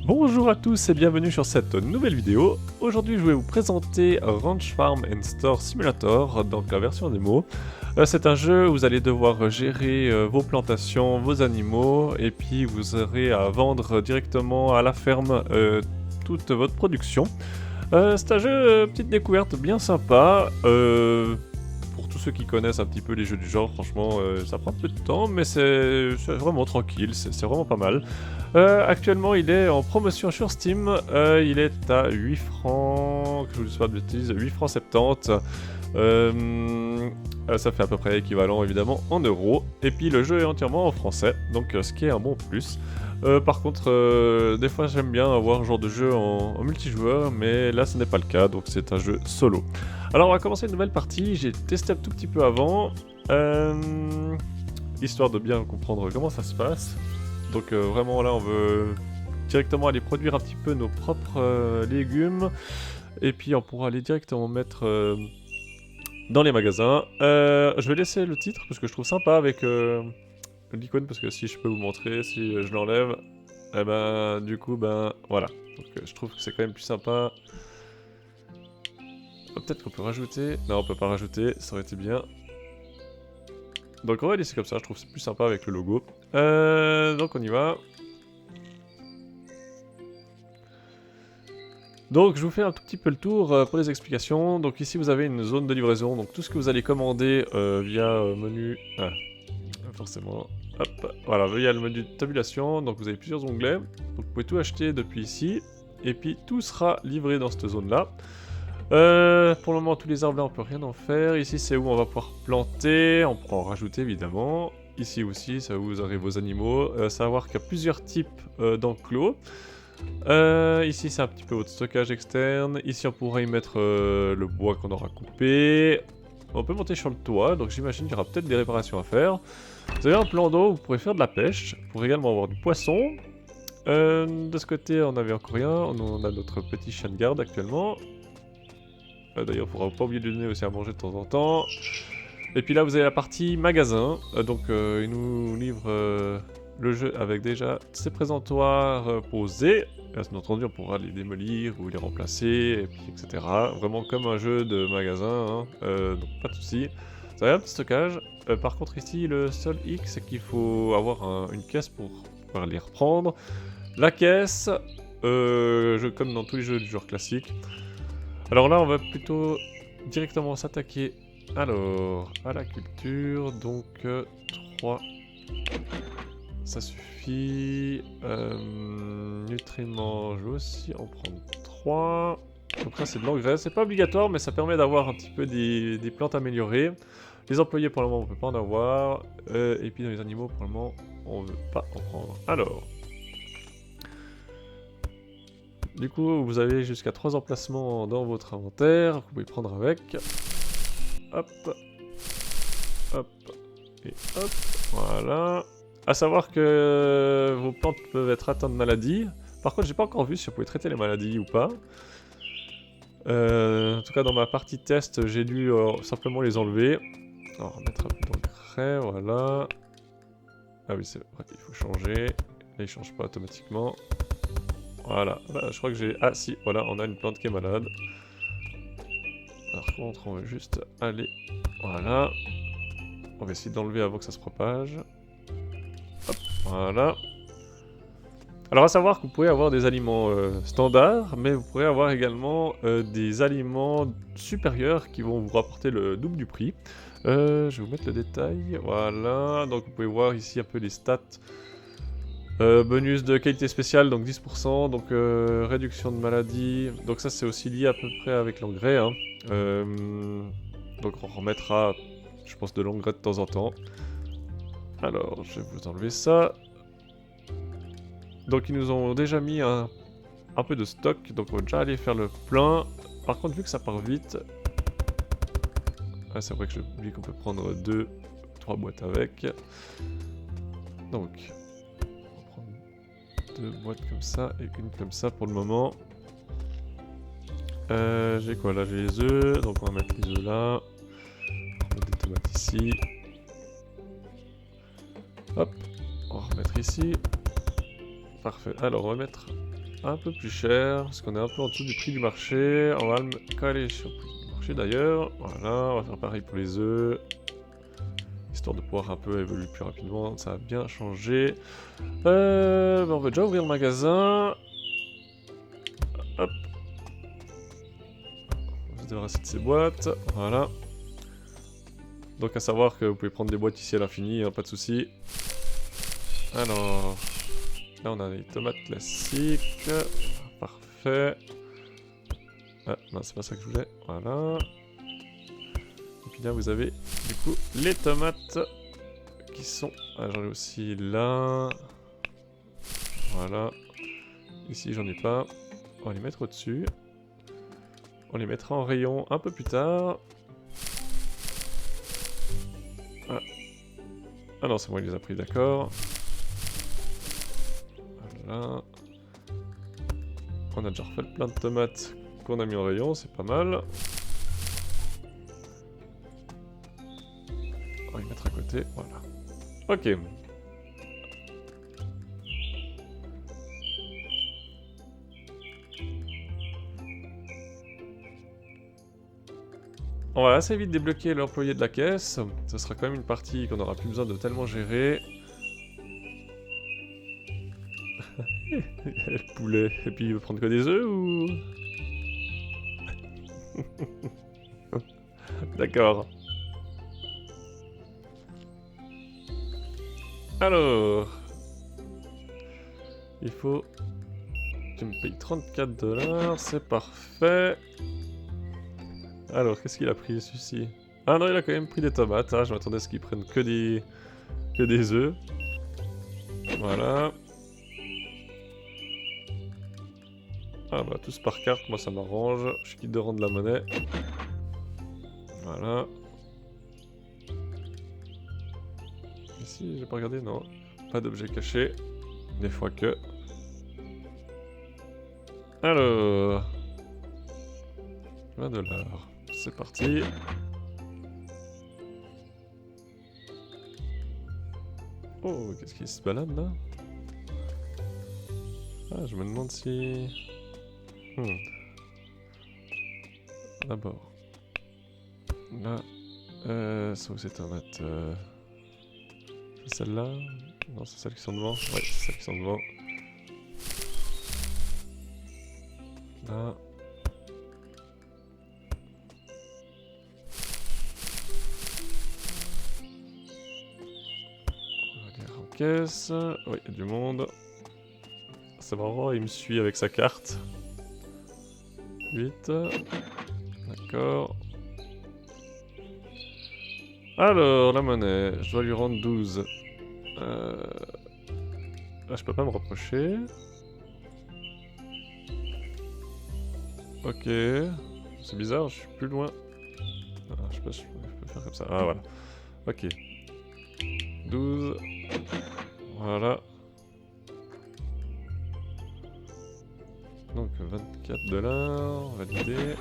Bonjour à tous et bienvenue sur cette nouvelle vidéo. Aujourd'hui je vais vous présenter Ranch Farm and Store Simulator, donc la version démo. C'est un jeu où vous allez devoir gérer vos plantations, vos animaux, et puis vous aurez à vendre directement à la ferme toute votre production. C'est un jeu, petite découverte bien sympa. Pour tous ceux qui connaissent un petit peu les jeux du genre, franchement, ça prend un peu de temps, mais c'est vraiment tranquille, c'est vraiment pas mal. Actuellement, il est en promotion sur Steam. Il est à 8 francs, que je ne dis pas de bêtises, 8 francs 70. Ça fait à peu près équivalent évidemment en euros. Et puis le jeu est entièrement en français, donc ce qui est un bon plus. Par contre, des fois j'aime bien avoir ce genre de jeu en multijoueur, mais là ce n'est pas le cas, donc c'est un jeu solo. Alors on va commencer une nouvelle partie, j'ai testé un tout petit peu avant, histoire de bien comprendre comment ça se passe. Donc vraiment là on veut directement aller produire un petit peu nos propres légumes, et puis on pourra aller directement mettre dans les magasins. Je vais laisser le titre parce que je trouve sympa avec l'icône, parce que si je peux vous montrer, si je l'enlève, et ben du coup ben voilà. Donc je trouve que c'est quand même plus sympa. Peut-être qu'on peut rajouter. Non, on peut pas rajouter, ça aurait été bien. Donc on va laisser comme ça, je trouve que c'est plus sympa avec le logo. Donc on y va. Donc je vous fais un tout petit peu le tour pour les explications. Donc ici vous avez une zone de livraison, donc tout ce que vous allez commander via menu... Ah, forcément... Hop, voilà, via le menu de tabulation, donc vous avez plusieurs onglets. Donc vous pouvez tout acheter depuis ici, et puis tout sera livré dans cette zone-là. Pour le moment, tous les arbres là, on peut rien en faire. Ici, c'est où on va pouvoir planter, on pourra en rajouter évidemment. Ici aussi, c'est où vous aurez vos animaux. Savoir qu'il y a plusieurs types d'enclos. Ici, c'est un petit peu votre stockage externe. Ici, on pourra y mettre le bois qu'on aura coupé. On peut monter sur le toit, donc j'imagine qu'il y aura peut-être des réparations à faire. Vous avez un plan d'eau, vous pourrez faire de la pêche. Vous pourrez également avoir du poisson. De ce côté, on n'avait encore rien. On a notre petit chien de garde actuellement. D'ailleurs, il ne faudra pas oublier de lui donner aussi à manger de temps en temps. Et puis là, vous avez la partie magasin. Donc, il nous livre le jeu avec déjà ses présentoirs posés. Bien entendu, on pourra les démolir ou les remplacer, et puis etc. Vraiment comme un jeu de magasin, hein. Donc pas de soucis. Ça a un petit stockage. Par contre, ici, le seul hic, c'est qu'il faut avoir une caisse pour pouvoir les reprendre. La caisse, comme dans tous les jeux du genre classique. Alors là, on va plutôt directement s'attaquer alors à la culture. Donc 3, ça suffit. Nutriments, je vais aussi en prendre 3. Donc là, c'est de l'engrais. C'est pas obligatoire, mais ça permet d'avoir un petit peu des plantes améliorées. Les employés, pour le moment, on peut pas en avoir. Et puis dans les animaux, pour le moment, on veut pas en prendre. Alors... Du coup, vous avez jusqu'à 3 emplacements dans votre inventaire, vous pouvez prendre avec. Hop. Hop. Et hop. Voilà. A savoir que vos plantes peuvent être atteintes de maladies. Par contre, j'ai pas encore vu si vous pouvez traiter les maladies ou pas. En tout cas, dans ma partie test, j'ai dû simplement les enlever. Alors, mettre un peu d'engrais, voilà. Ah oui, c'est vrai, il faut changer. Là, il change pas automatiquement. Voilà, bah, je crois que j'ai... Ah si, voilà, on a une plante qui est malade. Par contre, on va juste aller... Voilà. On va essayer d'enlever avant que ça se propage. Hop, voilà. Alors à savoir que vous pouvez avoir des aliments standards, mais vous pourrez avoir également des aliments supérieurs qui vont vous rapporter le double du prix. Je vais vous mettre le détail. Voilà, donc vous pouvez voir ici un peu les stats. Bonus de qualité spéciale, donc 10%, donc réduction de maladie, donc ça c'est aussi lié à peu près avec l'engrais, hein. Donc on remettra, je pense, de l'engrais de temps en temps. Alors, je vais vous enlever ça. Donc ils nous ont déjà mis un peu de stock, donc on va déjà aller faire le plein. Par contre, vu que ça part vite... Ah, c'est vrai que j'ai oublié qu'on peut prendre 2-3 boîtes avec. Donc... 2 boîtes comme ça et une comme ça pour le moment. J'ai quoi là? J'ai les œufs, donc on va mettre les œufs là. On va mettre des tomates ici. Hop, on va remettre ici. Parfait, alors on va mettre un peu plus cher, parce qu'on est un peu en dessous du prix du marché. On va le caler sur le prix du marché d'ailleurs. Voilà, on va faire pareil pour les œufs. Histoire de pouvoir un peu évoluer plus rapidement, ça a bien changé. On va déjà ouvrir le magasin. Hop. On va se débarrasser de ces boîtes, voilà. Donc à savoir que vous pouvez prendre des boîtes ici à l'infini, hein, pas de souci. Alors, là on a les tomates classiques. Parfait. Ah, non, c'est pas ça que je voulais. Voilà. Et puis là, vous avez du coup les tomates qui sont. Ah, j'en ai aussi là. Voilà. Ici, j'en ai pas. On va les mettre au-dessus. On les mettra en rayon un peu plus tard. Ah, ah non, c'est bon, il les a pris, d'accord. Voilà. On a déjà refait plein de tomates qu'on a mis en rayon, c'est pas mal. On va les mettre à côté, voilà. Ok. On va assez vite débloquer l'employé de la caisse. Ce sera quand même une partie qu'on aura plus besoin de tellement gérer. Le poulet. Et puis il veut prendre que des œufs ou... D'accord. Alors... Il faut... Tu me payes 34 $, c'est parfait. Alors, qu'est-ce qu'il a pris, celui-ci? Ah non, il a quand même pris des tomates. Ah, je m'attendais à ce qu'il prenne que des œufs. Voilà. Ah bah, tous par carte, moi ça m'arrange. Je quitte de rendre la monnaie. Voilà. Ici, j'ai pas regardé, non. Pas d'objet caché. Des fois que... Alors... 20 $. C'est parti. Oh, qu'est-ce qui se balade là? Ah, je me demande si... D'abord. Là... c'est où ces tomates C'est celle-là? Non, c'est celles qui sont devant. Ouais, c'est celles qui sont devant. Là... Caisse. Oui, il y a du monde. C'est marrant, il me suit avec sa carte. 8. D'accord. Alors, la monnaie. Je dois lui rendre 12. Ah, je peux pas me rapprocher. Ok. C'est bizarre, je suis plus loin. Ah, je sais pas si je peux faire comme ça. Ah, voilà. Ok. 12. Voilà. Donc 24 $, validé.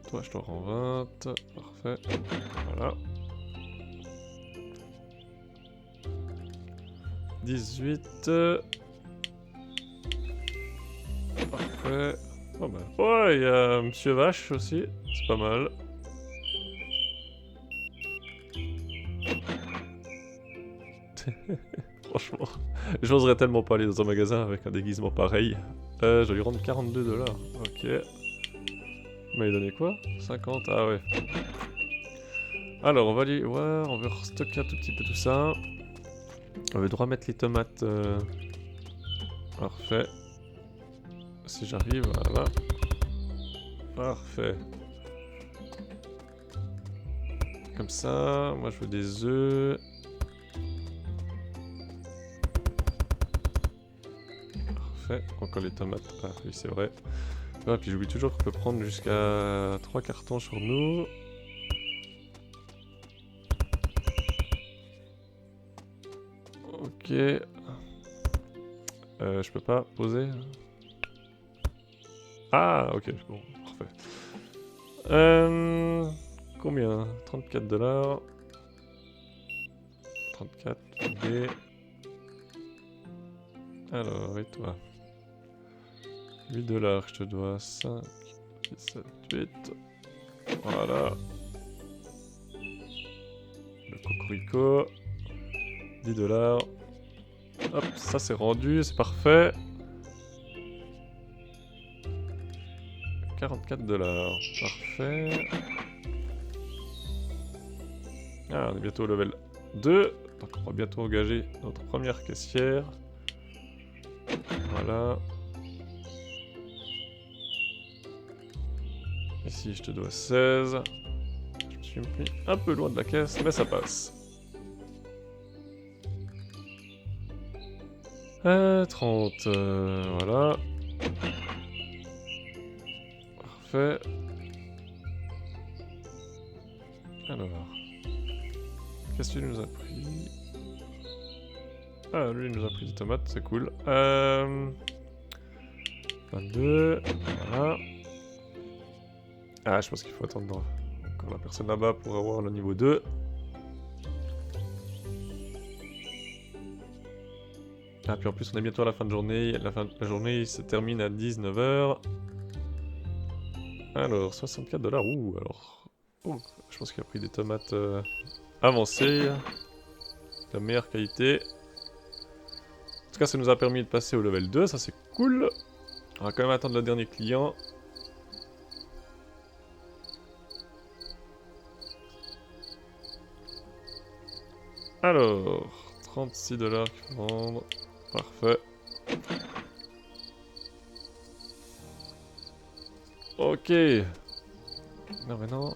Toi, je te rends 20. Parfait. Voilà. 18. Parfait. Oh bah. Ouais, il y a Monsieur Vache aussi. C'est pas mal. Franchement, j'oserais tellement pas aller dans un magasin avec un déguisement pareil. Je vais lui rendre 42 $. Ok. Mais il donnait quoi? 50? Ah ouais. Alors, on va aller voir, on va restocker un tout petit peu tout ça. On va devoir mettre les tomates. Parfait. Si j'arrive, voilà. Parfait. Comme ça, moi je veux des œufs. Parfait. Encore les tomates. Ah oui, c'est vrai. Ah, puis j'oublie toujours qu'on peut prendre jusqu'à 3 cartons sur nous. Ok. Je peux pas poser. Ah, ok, bon, parfait. Combien? 34 $. 34, B. Alors, et toi? 8 $, je te dois 5, 6, 7, 8. Voilà. Le cocorico. 10 $. Hop, ça c'est rendu, c'est parfait. 44 $. Parfait. Ah, on est bientôt au level 2. Donc on va bientôt engager notre première caissière. Voilà. Ici, je te dois 16. Je me suis mis un peu loin de la caisse, mais ça passe. 30. Voilà. Parfait. Alors. Qu'est-ce que tu nous as pris? Ah, lui, il nous a pris des tomates, c'est cool. 22. Voilà. Ah, je pense qu'il faut attendre encore la personne là-bas pour avoir le niveau 2. Ah, puis en plus, on est bientôt à la fin de journée. La journée se termine à 19 h. Alors, 64 $. Ouh, alors. Oh, je pense qu'il a pris des tomates avancées. De meilleure qualité. En tout cas, ça nous a permis de passer au level 2. Ça, c'est cool. On va quand même attendre le dernier client. Alors, 36 $ qu'il faut vendre. Parfait. Ok. Non, maintenant,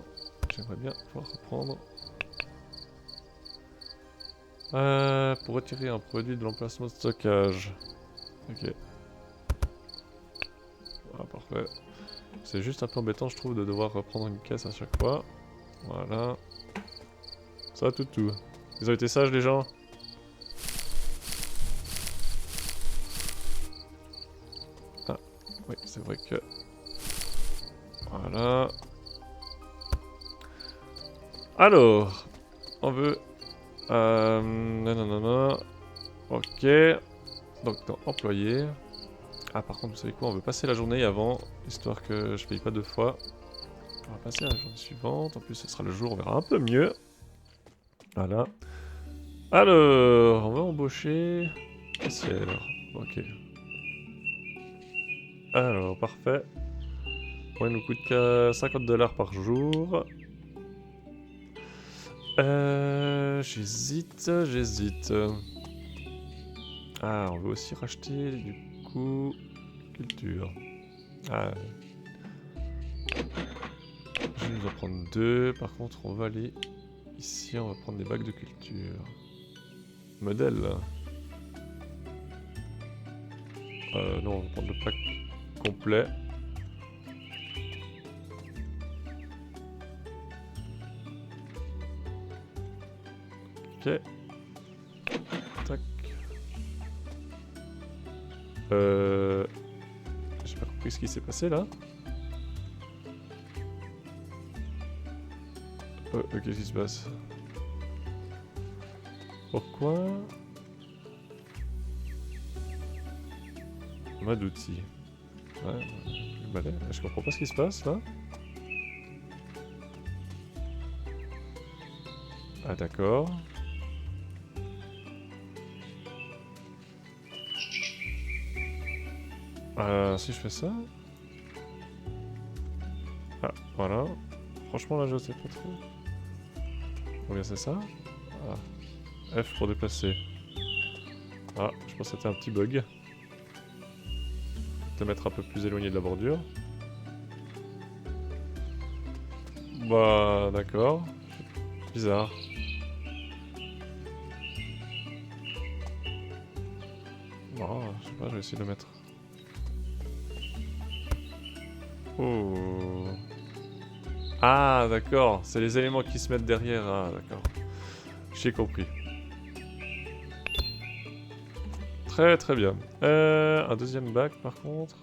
j'aimerais bien pouvoir reprendre. Pour retirer un produit de l'emplacement de stockage. Ok. Ah, parfait. C'est juste un peu embêtant, je trouve, de devoir reprendre une caisse à chaque fois. Voilà. Ça, tout. Ils ont été sages, les gens? Ah, oui, c'est vrai que... Voilà. Alors, on veut... non. Ok. Donc, dans employé. Ah, par contre, vous savez quoi? On veut passer la journée avant, histoire que je paye pas deux fois. On va passer à la journée suivante. En plus, ce sera le jour, on verra un peu mieux. Voilà. Alors, on va embaucher... Caissière. Ok. Alors, parfait. Bon, il nous coûte que 50 $ par jour. J'hésite. Ah, on veut aussi racheter, du coup... Culture. Ah. Je vais nous en prendre 2. Par contre, on va aller... Ici, on va prendre des bacs de culture. Modèle. Non, on va prendre le pack complet. Ok. Tac. J'ai pas compris ce qui s'est passé là. Qu'est-ce qui se passe? Pourquoi? Mode outil. Ouais, je comprends pas ce qui se passe là. Ah d'accord. Si je fais ça... Ah, voilà. Franchement là je sais pas trop. Combien c'est ça? Ah. F pour déplacer. Ah, je pense que c'était un petit bug. Te mettre un peu plus éloigné de la bordure. Bah d'accord. Bizarre. Bon, je sais pas, je vais essayer de le mettre. Oh. Ah d'accord, c'est les éléments qui se mettent derrière. Ah d'accord. J'ai compris. Très bien. Un deuxième bac par contre.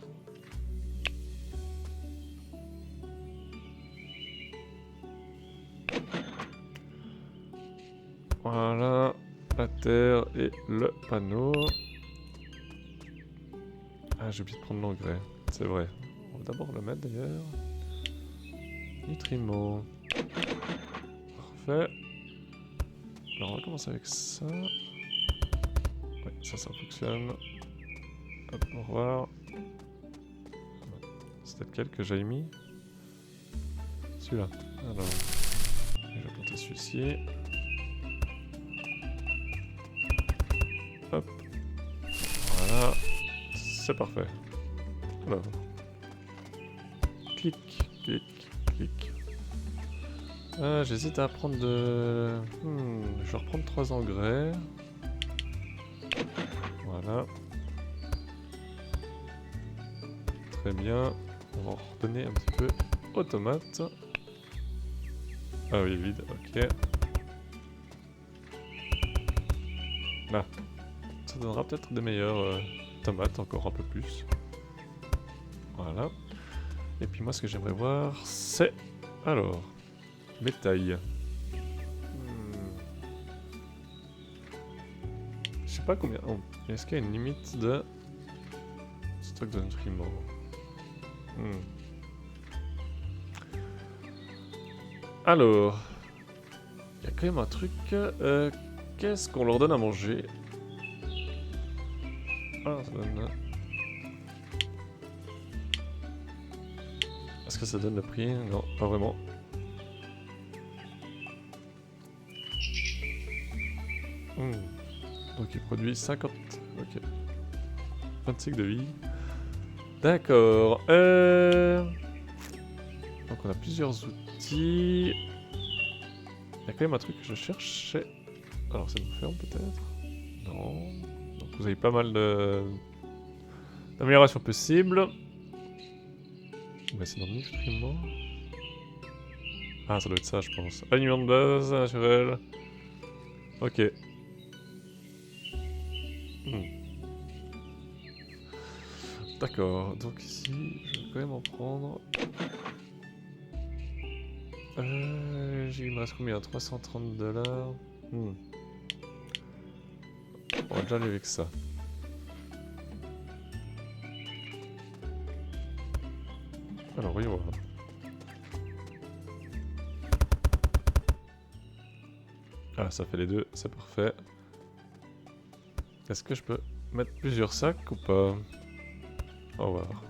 Voilà. La terre et le panneau. Ah, j'ai oublié de prendre l'engrais. C'est vrai. On va d'abord le mettre d'ailleurs. Nutriments. Parfait. Alors on va commencer avec ça. Ouais, ça fonctionne. Hop, au revoir. C'était lequel que j'avais mis? Celui-là. Alors, je vais planter celui-ci. Hop. Voilà. C'est parfait. Alors. Clic, clic, clic. J'hésite à prendre de... je vais reprendre 3 engrais. Voilà. Très bien. On va en redonner un petit peu aux tomates. Ah oui, vide, ok. Là. Ça donnera peut-être des meilleures tomates, encore un peu plus. Voilà. Et puis moi, ce que j'aimerais voir, c'est... Alors... Bétail. Je sais pas combien... Oh. Est-ce qu'il y a une limite de... stock de nutriments? Alors... Il y a quand même un truc... qu'est-ce qu'on leur donne à manger? Ah, ça donne... Est-ce que ça donne le prix? Non, pas vraiment. Donc il produit 50... Ok. 20 cycles de vie. D'accord. Donc on a plusieurs outils. Il y a quand même un truc que je cherchais. Alors c'est une ferme peut-être? Non. Donc vous avez pas mal de... d'améliorations possibles. Mais c'est dans le nutriment. Ah ça doit être ça je pense. Aliment de base, naturel. Ok. D'accord, donc ici, je vais quand même en prendre... il me reste combien? 330 $. On va déjà aller avec ça. Alors, voyons voir. Ah, ça fait les deux, c'est parfait. Est-ce que je peux mettre plusieurs sacs ou pas? On va voir.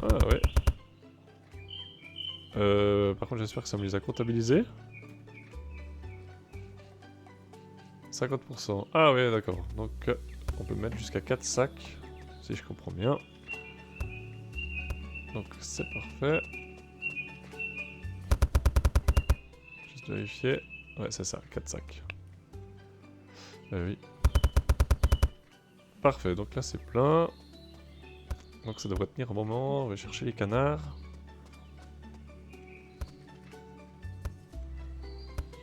Ah ouais. Par contre j'espère que ça me les a comptabilisés. 50%. Ah ouais d'accord. Donc on peut mettre jusqu'à 4 sacs. Si je comprends bien. Donc c'est parfait. Juste vérifier. Ouais c'est ça, 4 sacs. Oui. Parfait, donc là c'est plein. Donc ça devrait tenir un moment. On va chercher les canards.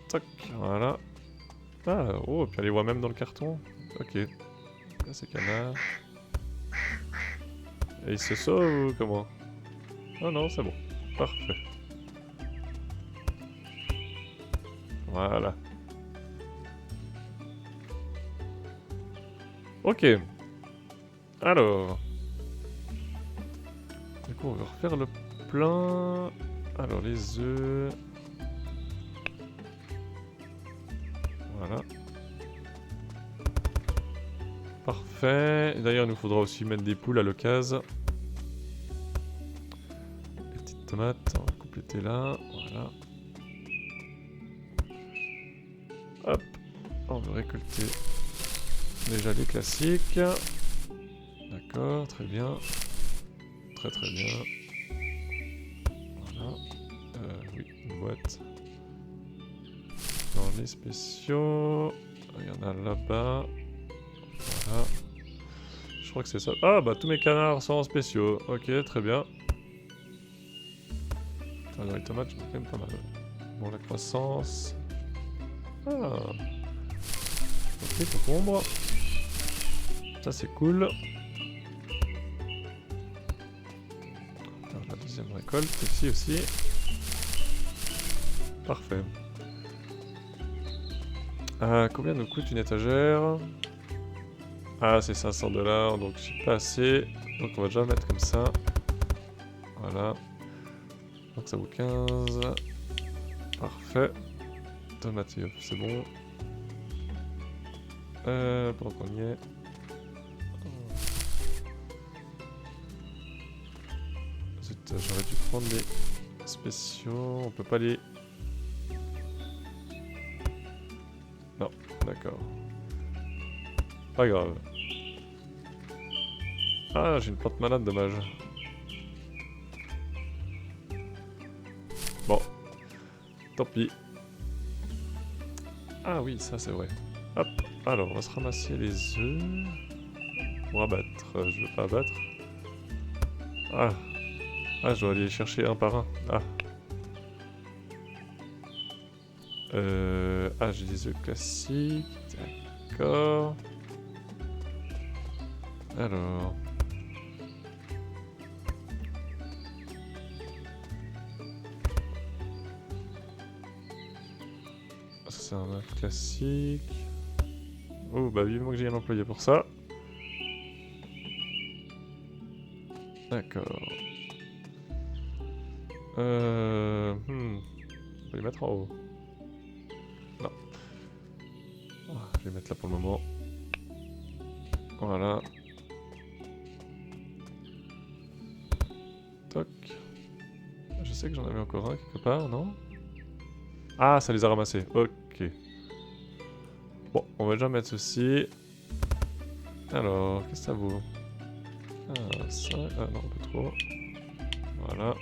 Tac, voilà. Ah, oh, puis on les voit même dans le carton. Ok. Là c'est canard. Et il se sauve ou comment? Oh non, c'est bon. Parfait. Voilà. Ok. Alors. Du coup, on va refaire le plein. Alors, les œufs. Voilà. Parfait. D'ailleurs, il nous faudra aussi mettre des poules à l'occasion. Les petites tomates, on va compléter là. Voilà. Hop. On va récolter déjà les classiques. D'accord, très bien. Très très bien. Voilà. Oui, une boîte. Dans les spéciaux. Il y en a là-bas. Voilà. Je crois que c'est ça. Ah bah tous mes canards sont en spéciaux. Ok, très bien. Alors les tomates, j'en ai quand même pas mal. Bon, la croissance. Ah. Ok, concombre. Ça c'est cool. Alors, la deuxième récolte ici aussi. Parfait. Combien nous coûte une étagère? Ah, c'est 500 $, donc j'ai pas assez. Donc on va déjà mettre comme ça. Voilà. Donc ça vaut 15. Parfait. Tomate et œufs, c'est bon. Pendant qu'on y est. Zut, j'aurais dû prendre les spéciaux. On peut pas les... Non, d'accord. Pas grave. Ah, j'ai une plante malade, dommage. Bon, tant pis. Ah oui, ça c'est vrai. Hop, alors on va se ramasser les œufs. Pour abattre, je veux pas abattre. Ah, ah, je dois aller les chercher un par un. Ah. Ah, j'ai des œufs classiques. D'accord. Alors... Ça c'est un œuf classique. Oh, bah vivement que j'ai un employé pour ça. D'accord. On va les mettre en haut. Non. Je vais les mettre là pour le moment. Voilà. Toc. Je sais que j'en avais encore un quelque part, non? Ah, ça les a ramassés. Ok. Bon, on va déjà mettre ceci. Alors, qu'est-ce que ça vaut? Ah, ça... Ah non, un peu trop. Voilà.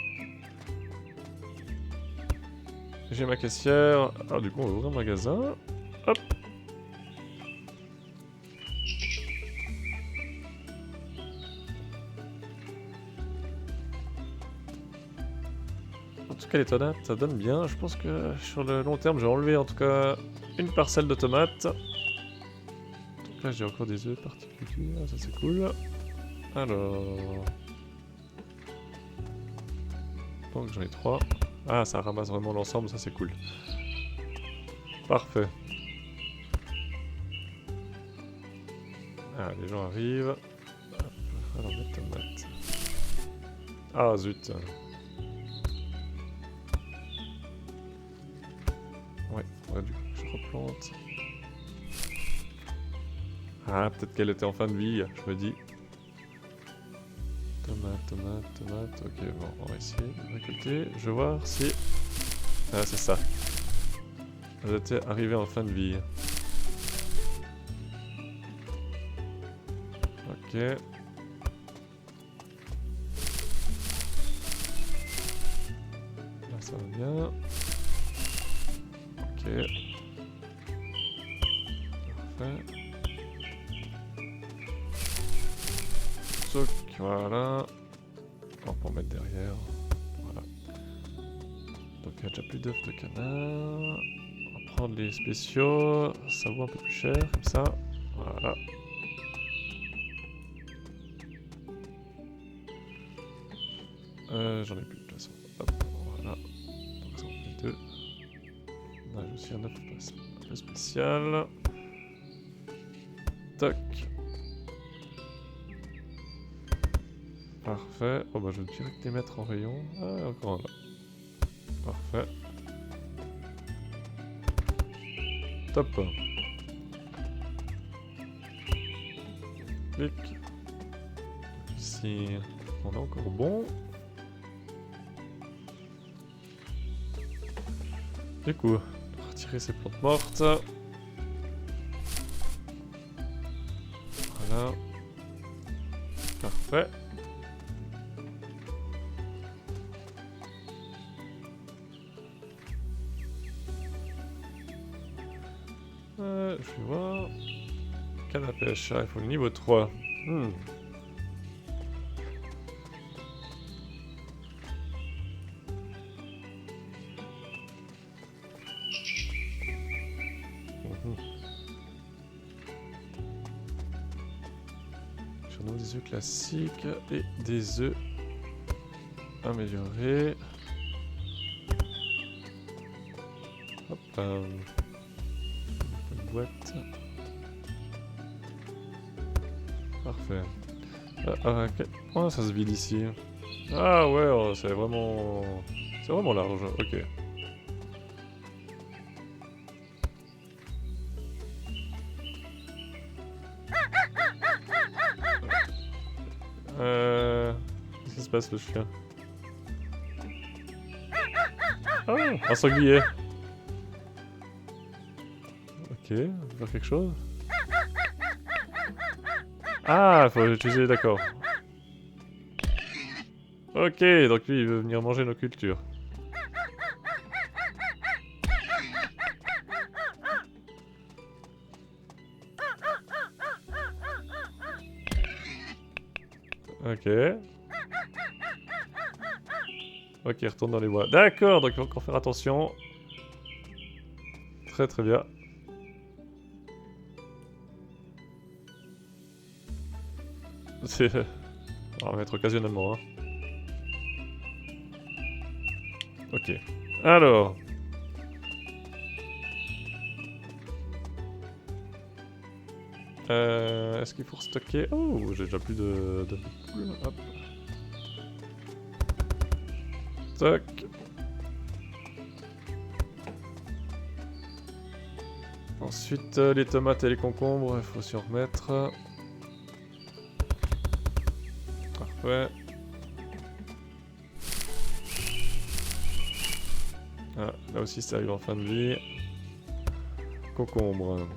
J'ai ma caissière. Alors du coup, on va ouvrir un magasin. Hop. En tout cas, les tomates, ça donne bien. Je pense que sur le long terme, j'ai enlevé en tout cas une parcelle de tomates. Donc là, j'ai encore des œufs particuliers. Ça, c'est cool. Alors... Donc j'en ai 3. Ah, ça ramasse vraiment l'ensemble. Ça, c'est cool. Parfait. Ah, les gens arrivent. Hop. Alors, les tomates. Ah, zut. Ouais, du coup, je replante. Ah, peut-être qu'elle était en fin de vie, je me dis. Tomate, tomate, tomate. Ok, bon, on va essayer de récolter. Je vais voir si... Ah, c'est ça. Elle était arrivée en fin de vie. Ok. Là, ça va bien. Ok. Parfait. Soc, voilà. On peut en mettre derrière. Voilà. Donc il y a déjà plus d'œufs de canard. On va prendre les spéciaux. Ça vaut un peu plus cher, comme ça. Voilà. J'en ai plus de toute façon. Hop, voilà. Donc ça en fait 2. On a aussi un œuf un peu spécial. Toc. Parfait. Oh bah je vais direct les mettre en rayon. Ah, encore un là. Parfait. Top. Clic. Ici, on est encore bon. Du coup, retirer ces plantes mortes. Voilà. Parfait. Je vais voir. Canne à pêche, il faut le niveau 3. J'en ai des œufs classiques et des œufs améliorés. Hop là. Une boîte. Parfait. À quel point ça se vide ici? Ah ouais, oh, c'est vraiment... C'est vraiment large, ok. Qu'est-ce qui se passe, le chien? Ah, un sanglier. Ok, on va faire quelque chose. Ah, faut l'utiliser, d'accord. Ok, donc lui, il veut venir manger nos cultures. Ok. Ok, il retourne dans les bois. D'accord, donc il faut encore faire attention. Très très bien. On va mettre occasionnellement, hein. Ok. Alors. Est-ce qu'il faut stocker? Oh, j'ai déjà plus de poules. Hop. Stock. Ensuite, les tomates et les concombres, il faut s'y en remettre. Parfait. Ah, là aussi, ça arrive en fin de vie. Concombre.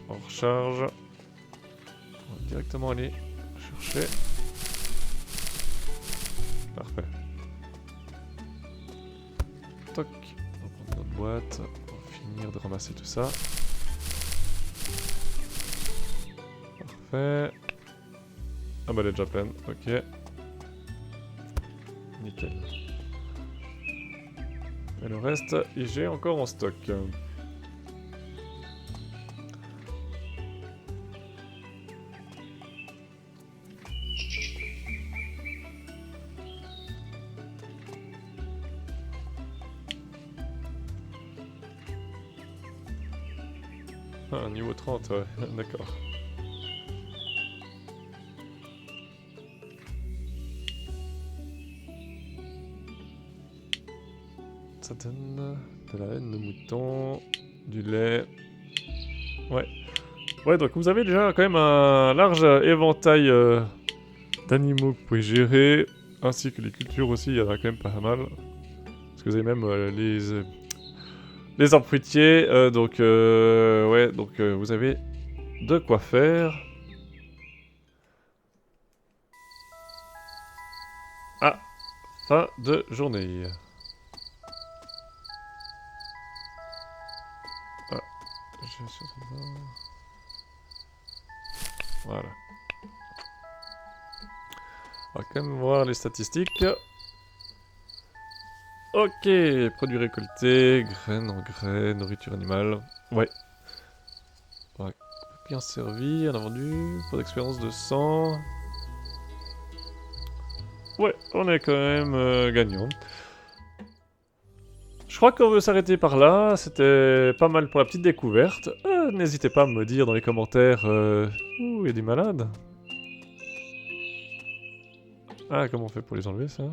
On recharge. On va directement aller chercher. Parfait. Toc. On va prendre notre boîte. On va finir de ramasser tout ça. Parfait. Ah bah elle est déjà pleine. Ok. Nickel. Et le reste, j'ai encore en stock. Ah, niveau 30, ouais, d'accord. Ça donne de la laine de mouton, du lait. Ouais. Ouais, donc vous avez déjà quand même un large éventail d'animaux que vous pouvez gérer, ainsi que les cultures aussi, il y en a quand même pas mal. Parce que vous avez même les arbres fruitiers, donc ouais, donc vous avez de quoi faire. Ah, fin de journée. Ah, je suis sur ça. Voilà. On va quand même voir les statistiques. Ok, produits récoltés, graines, engrais, nourriture animale. Ouais. On va bien servi, on a vendu. Pour d'expérience de 100. Ouais, on est quand même gagnant. Je crois qu'on veut s'arrêter par là. C'était pas mal pour la petite découverte. N'hésitez pas à me dire dans les commentaires où il y a des malades. Ah, comment on fait pour les enlever, ça?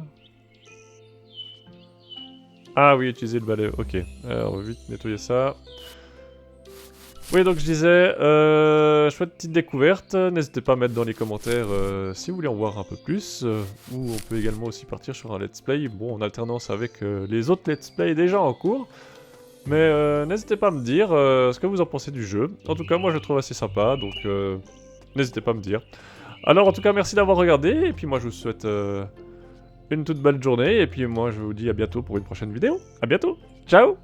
Ah oui, utiliser le balai, ok. Alors, on va vite nettoyer ça. Oui, donc je disais, chouette petite découverte. N'hésitez pas à mettre dans les commentaires si vous voulez en voir un peu plus. Ou on peut également aussi partir sur un let's play, bon, en alternance avec les autres let's play déjà en cours. Mais n'hésitez pas à me dire ce que vous en pensez du jeu. En tout cas, moi je le trouve assez sympa, donc n'hésitez pas à me dire. Alors en tout cas, merci d'avoir regardé, et puis moi je vous souhaite une toute belle journée, et puis moi je vous dis à bientôt pour une prochaine vidéo. À bientôt, ciao!